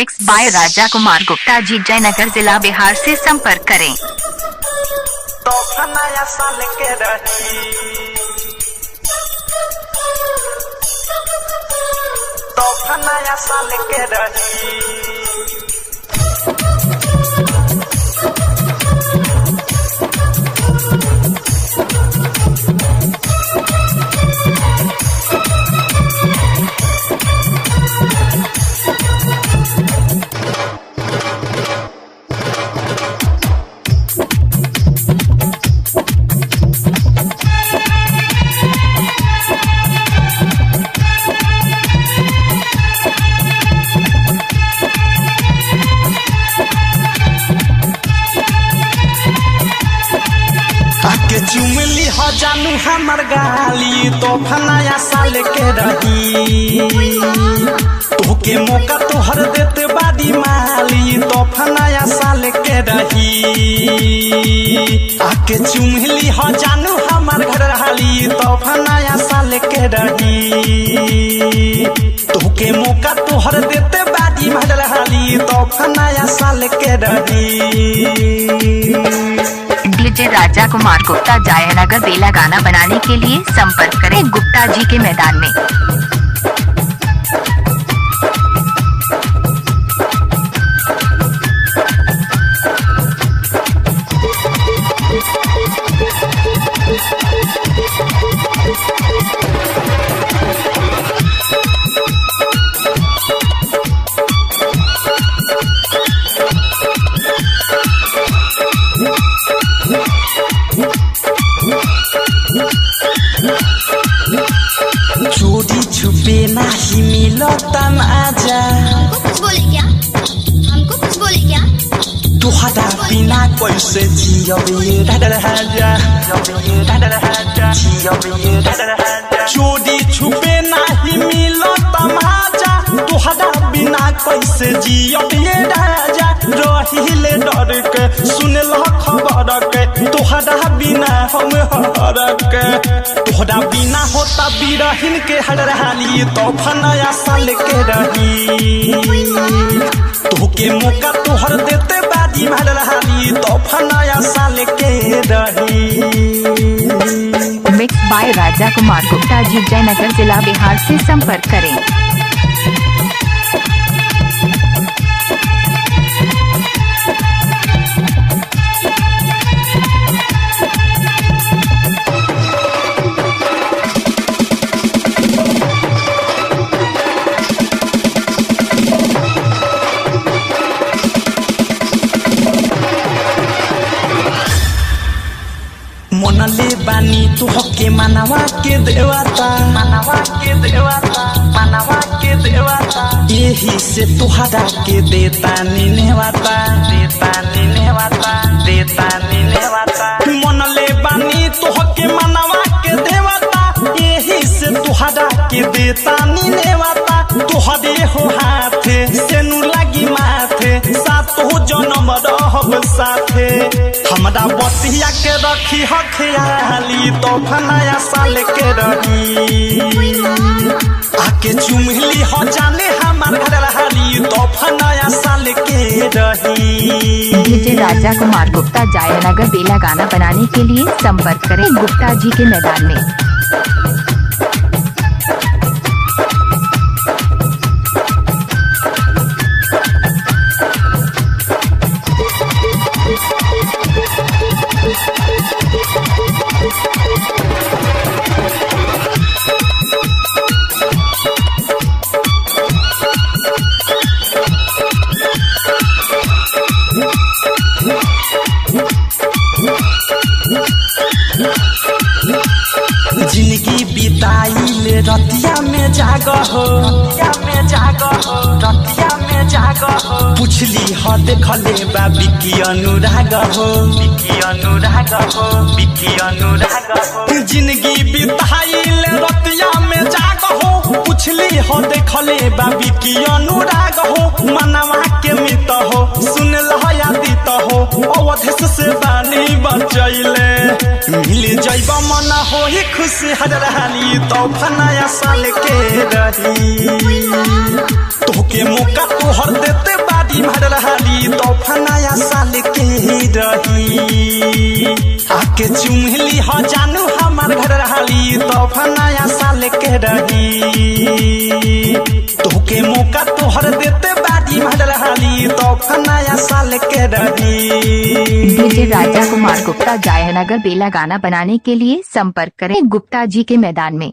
Mix by Raja Kumar Gupta ji, Jaynagar जिला बिहार से संपर्क करें। तो नया साल के रही तो नया साल के रही के चुमली हो जानू हमर गाली तो नया साल के रही तोके मौका तोहर देते बादी माली तो नया साल के रही आके चुमली हो जानू हमर घर हाली तो नया साल के रही तोके मौका तोहर देते बादी माल हाली तो नया साल के रही। डीजे राजा कुमार गुप्ता, जयनगर बेला। गाना बनाने के लिए संपर्क करें गुप्ता जी के मैदान में। चोरी छुपे नहीं मिलता आजा। हमको कुछ बोले क्या? हमको कुछ बोले क्या? तुहरा बिना कैसे जियबे राजा। चोरी छुपे नहीं मिलता आजा, तुहरा बिना कैसे जियबे राजा। रहिले डर के सुनल खबर के तुहरा बिना हम हर के तोहरा बिना होता बिरहिन के हड़हाली तो नया साल के रही तोहके मौका तोहर देते बाजी हड़हाली तो नया साल के रही। मिक्स बाय राजा कुमार गुप्ता जी, जयनगर जिला बिहार से संपर्क करें। मनले बानी तुहके मनवा के देवता यही से तुहरा के देता निनेवाता मनले बानी तुहके मनवा के देवता यही से तुहरा के देता निनेवाता तुहरे हो हाथे सेनु लगी माथे सातो जन्म रहब साथे हमरा बतिया के रखी हो ख्याली तो नया साल के रही आके चुमली हो जाने हमार घर हाली तो नया साल के रही। डीजे राजा कुमार गुप्ता, जयनगर बेला। गाना बनाने के लिए संपर्क करें गुप्ता जी के मैदान में। जिंदगी बिताई ले रतिया में जाग हो पुछली हो देखले बा बिकी अनुराग हो जिंदगी बिताई ले रतिया में जाग हो पुछली हो देखले बा बिकी अनुराग हो मनवा के मित हो सुन लहयादित हो अवधेश से बानी बचैले मिल जैब मन हो ही खुशी हरहाली तो नया साल के रही तोहके मौका तोहर देते बाटी भरहाली तोहफा नया साल के रही आके चुमली हो जानू हमार घर रहाली तोहफा नया साल के रही तोके मौका तोहर देते बाटी भरहाली तोहफा नया साल के रही। डीजे राजा कुमार गुप्ता जयनगर बेला गाना बनाने के लिए संपर्क करें गुप्ता जी के मैदान में।